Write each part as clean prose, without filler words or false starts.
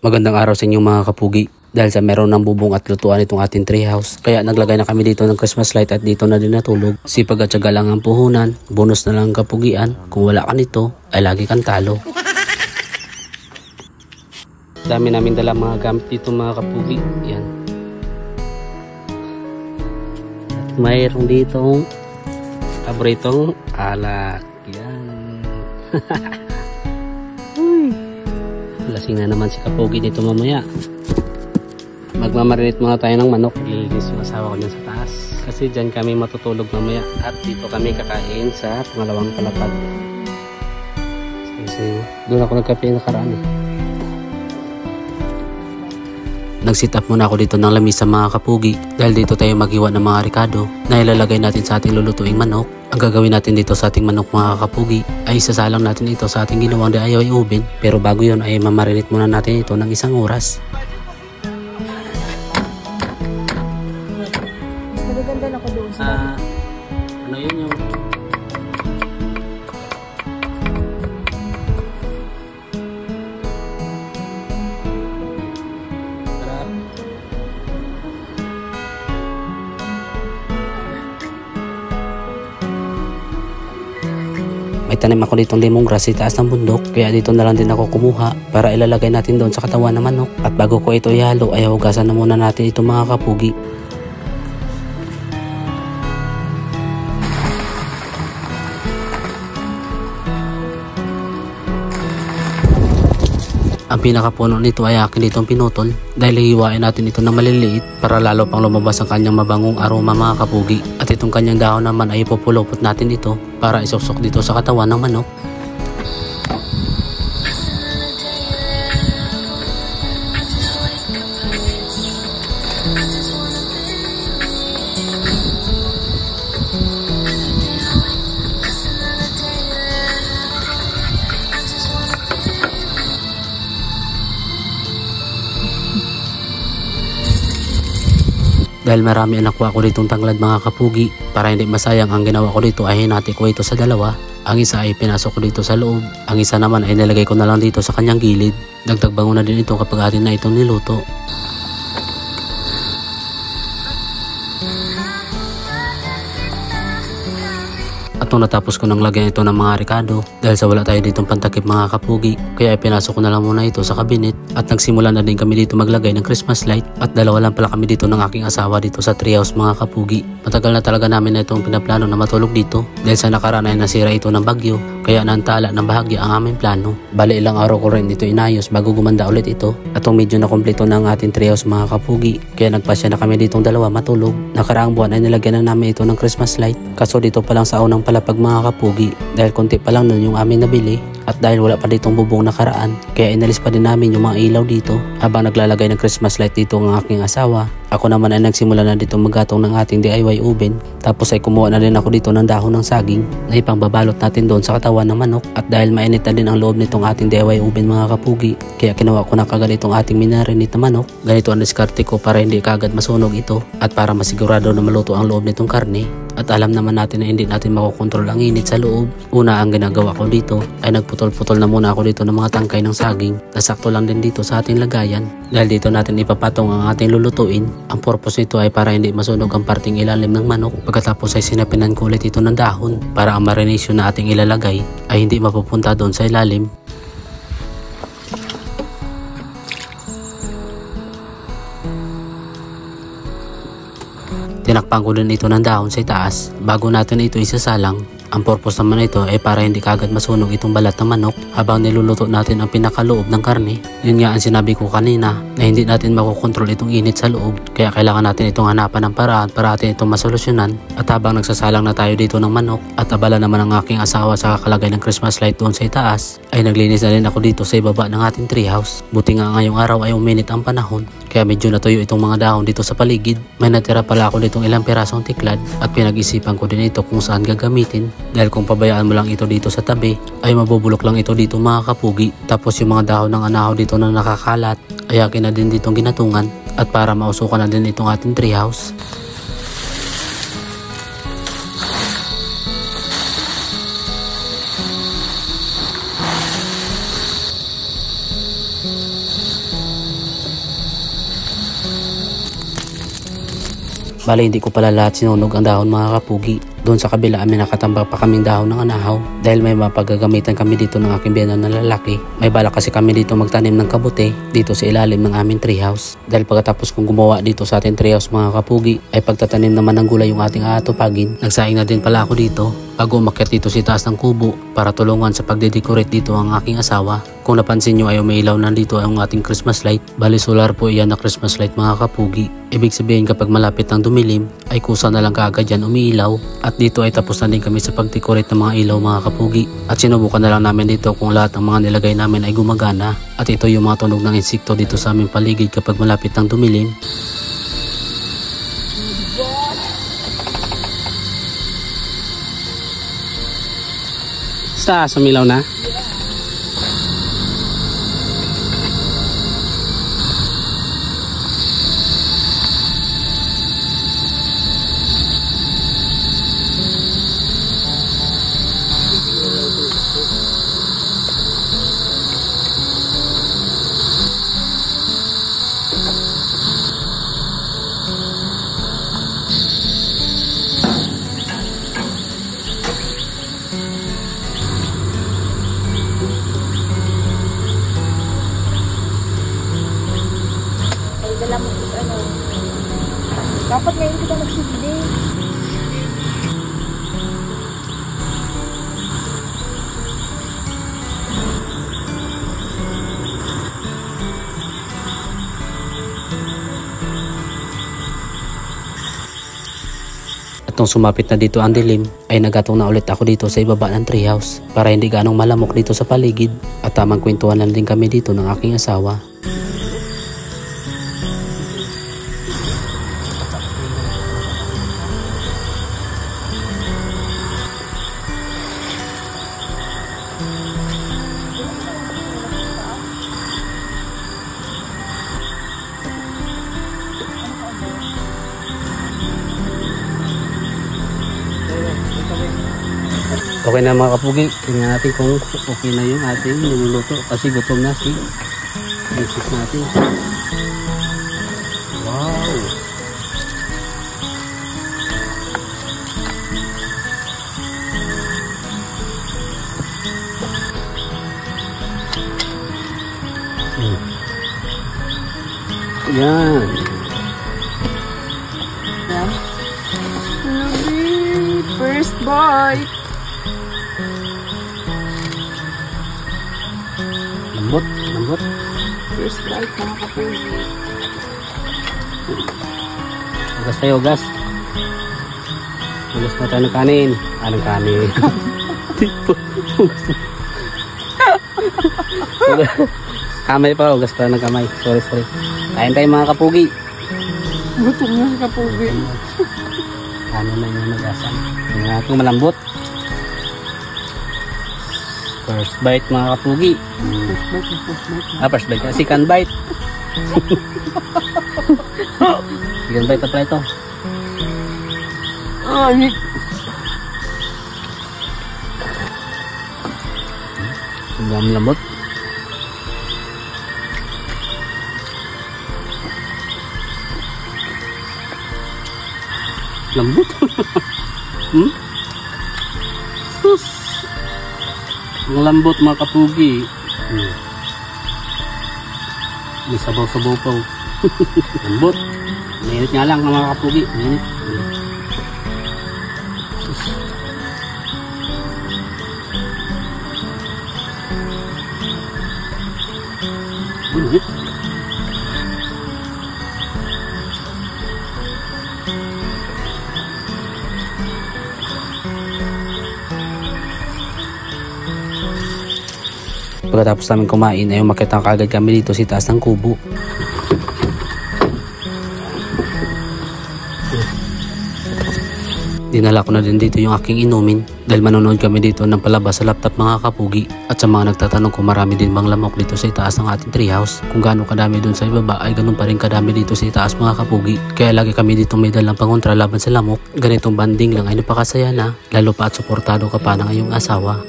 Magandang araw sa inyo mga kapugi. Dahil sa meron ng bubong at lutuan itong ating treehouse, kaya naglagay na kami dito ng Christmas light at dito na din natulog. Sipag at syaga lang ang puhunan, bonus na lang ang kapugian. Kung wala ka nito, ay lagi kang talo. Dami namin dala mga gamit dito mga kapugi. Yan. At mayroong ditong paboritong alak. Yan. Lasing na naman si kapugi dito mamaya. Magmamarinate muna tayo ng manok. Ilinis yung asawa ko dyan sa taas kasi dyan kami matutulog mamaya at dito kami kakain sa pangalawang palapag. Kasi doon ako nagkape nakaraan eh. Nag-sit up muna ako dito ng lamisa mga kapugi dahil dito tayo maghiwa ng mga ricado na ilalagay natin sa ating lulutuing manok. Ang gagawin natin dito sa ating manok mga kapugi ay isasalang natin ito sa ating ginawang DIY oven, pero bago yun ay mamarinate muna natin ito ng 1 oras. Magaganda na ko doon sa ano yun yung may tanim ako ditong lemongrass sa taas ng bundok, kaya dito na lang din ako kumuha para ilalagay natin doon sa katawan ng manok. At bago ko ito ihalo ay hugasan na muna natin ito mga kapugi. Ang pinakapuno nito ay akin ditong pinutol dahil hihiwain natin ito na maliliit para lalo pang lumabas ang kanyang mabangong aroma mga kapugi. At itong kanyang dahon naman ay ipupulupot natin ito para isuksok dito sa katawan ng manok. Dahil marami ang nakuha ko ditong tanglad mga kapugi, para hindi masayang ang ginawa ko dito ay hinati ko ito sa dalawa. Ang isa ay pinasok ko dito sa loob, ang isa naman ay nilagay ko na lang dito sa kanyang gilid. Dagdag bango na din ito kapag atin na itong niluto. At nung natapos ko nang lagyan ito ng mga ricado, dahil sa wala tayo ditong pantakip mga kapugi, kaya pinasok ko na lang muna ito sa kabinet at nagsimula na din kami dito maglagay ng Christmas light. At dalawa lang pala kami dito ng aking asawa dito sa treehouse mga kapugi. Matagal na talaga namin na itong pinaplano na matulog dito dahil sa nakaraan ay nasira ito ng bagyo, kaya naantala ng bahagya ang aming plano. Bali ilang araw ko rin dito inayos bago gumanda ulit ito. At kung medyo na kompleto na ang ating treehouse mga kapugi, kaya nagpasya na kami ditong dalawa matulog. Nakaraang buwan ay nilagyan na namin ito ng Christmas light, kaso dito pa lang sa unang palapag mga kapugi dahil konti pa lang nun yung amin nabili. At dahil wala pa ditong bubong nakaraan, kaya inalis pa din namin yung mga ilaw dito habang naglalagay ng Christmas light dito ang aking asawa. Ako naman ay nagsimula na dito maggatong ng ating DIY oven. Tapos ay kumuha na din ako dito ng dahon ng saging na ipangbabalot natin doon sa katawan ng manok. At dahil mainit na din ang loob nitong ating DIY oven mga kapugi, kaya kinuha ko na kagad itong ating minarinate na manok. Ganito ang diskarte ko para hindi kagad masunog ito at para masigurado na maluto ang loob nitong karne. At alam naman natin na hindi natin makokontrol ang init sa loob. Una, ang ginagawa ko dito ay nagputol-putol na muna ako dito ng mga tangkay ng saging na sakto lang din dito sa ating lagayan. Dahil dito natin ipapatong ang ating lulutuin. Ang purpose nito ay para hindi masunog ang parting ilalim ng manok. Pagkatapos ay sinapinan ko ulit ito ng dahon para ang marination na ating ilalagay ay hindi mapupunta doon sa ilalim. Tinakpan ko din ito ng dahon sa itaas bago natin ito isasalang. Ang purpose naman ito ay para hindi kagad masunog itong balat ng manok habang niluluto natin ang pinakaloob ng karne. Yun nga ang sinabi ko kanina na hindi natin makokontrol itong init sa loob, kaya kailangan natin itong hanapan ng paraan para atin itong masolusyonan. At habang nagsasalang na tayo dito ng manok at abala naman ang aking asawa sa kakalagay ng Christmas light doon sa itaas, ay naglinis na rin ako dito sa ibaba ng ating treehouse. Buti nga ngayong araw ay uminit ang panahon, kaya medyo natuyo itong mga dahon dito sa paligid. May natira pala ako ditong ilang pirasong tiklad at pinag-isipan ko din ito kung saan gagamitin. Dahil kung pabayaan mo lang ito dito sa tabi ay mabubulok lang ito dito mga kapugi. Tapos yung mga dahon ng anahaw dito na nakakalat ay akin na din ditong ginatungan at para mausukan na din itong ating treehouse. Bali hindi ko pala lahat sinunog ang dahon mga kapugi. Doon sa kabila may nakatambak pa kaming dahon ng anahaw dahil may mapagagamitan kami dito ng aking biyenan na lalaki. May balak kasi kami dito magtanim ng kabute dito sa ilalim ng aming treehouse. Dahil pagkatapos kong gumawa dito sa ating treehouse mga kapugi ay pagtatanim naman ng gulay yung ating aatupagin. Nagsaing na din pala ako dito bago umakyat dito sa taas ng kubo para tulungan sa pagde-decorate dito ang aking asawa. Kung napansin nyo ay may ilaw na dito ang ating Christmas light. Bali solar po iyan na Christmas light mga kapugi. Ibig sabihin kapag malapit ng dumilim ay kusa na lang kaagad yan umiilaw. At dito ay tapos na din kami sa pag-decorate ng mga ilaw mga kapugi. At sinubukan na lang namin dito kung lahat ng mga nilagay namin ay gumagana. At ito yung mga tunog ng insekto dito sa aming paligid kapag malapit ng dumilim. Sa sumilaw na? Dala mo is ano. Dapat ngayon kita magsibili. At nung sumapit na dito ang dilim ay nagatong na ulit ako dito sa ibaba ng treehouse para hindi ganong malamok dito sa paligid at tamang kwentuhan lang din kami dito ng aking asawa. Okay na mga kapugi, tingnan natin kung okay na yung ating niluluto kasi gutom na si misis natin. Wow! Yan! First bite. Lambot, lambot. First bite mga kapugi. Ugas tayo, ugas. Ugas na tayo ng kanin. Anong kanin? Kamay pa, ugas pa ng kamay. Sorry, sorry. Kain tayo mga kapugi. Gutom na si kapugi. Ano na yung nag-asam. Yung ating malambot. First bite mga kapugi. First bite. Second bite. Second bite na pala ito. Ay, ang lambot. Lambot. Sus. Ang lambot mga kapugi. May sabaw-sabaw pa. Lambot. Mainit nga lang mga kapugi. Mainit. Sus. Mainit. Pagkatapos namin kumain ay umakyat na kaagad kami dito sa taas ng kubo. Dinala ko na din dito yung aking inumin dahil manonood kami dito ng palabas sa laptop mga kapugi. At sa mga nagtatanong kung marami din bang lamok dito sa itaas ng ating treehouse, kung gaano kadami dun sa ibaba ay ganun pa rin kadami dito sa itaas mga kapugi. Kaya lagi kami dito may dalang pangontra laban sa lamok. Ganitong banding lang ay napakasaya na, lalo pa at suportado ka pa ng iyong asawa.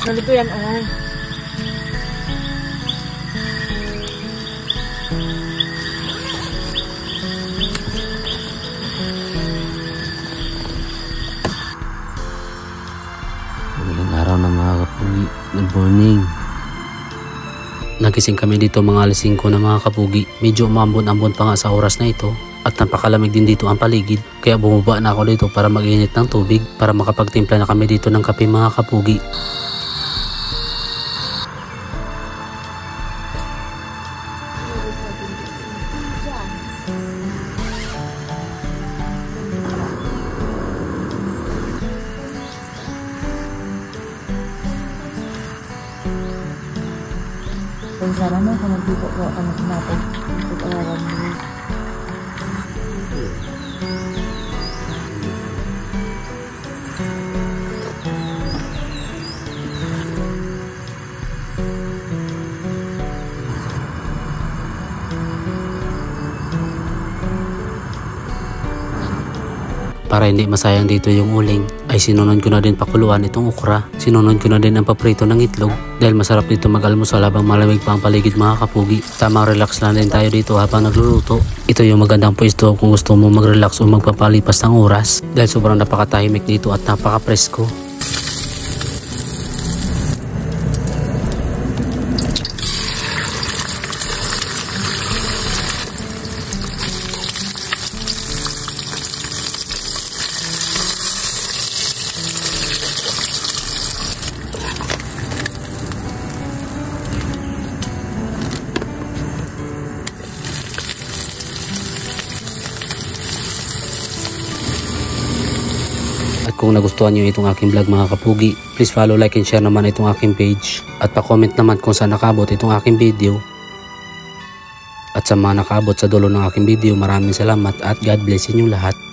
Nalito yan, ay. araw na mga kapugi. Good morning. Nagising kami dito mga alas 5 na mga kapugi. Medyo umambon-ambon pa nga sa oras na ito at napakalamig din dito ang paligid. Kaya bumaba na ako dito para mag-init ng tubig para makapagtimpla na kami dito ng kape mga kapugi. Kung sana mo, kung nagdito ko ang natin, pag-arawan mo. Para hindi masayang dito yung uling, ay sinunod ko na din pakuluan itong okra. Sinunod ko na din ang paprito ng itlog dahil masarap dito mag-almusal habang malamig pa ang paligid mga kapugi. Tamang relax lang din tayo dito habang nagluluto. Ito yung magandang pwesto kung gusto mo mag-relax o magpapalipas ng oras dahil sobrang napakatahimik dito at napaka-presko. At kung nagustuhan nyo itong aking vlog mga kapugi, please follow, like, and share naman itong aking page. At pa-comment naman kung saan nakaabot itong aking video. At sa mga nakaabot sa dulo ng aking video, maraming salamat at God bless inyong lahat.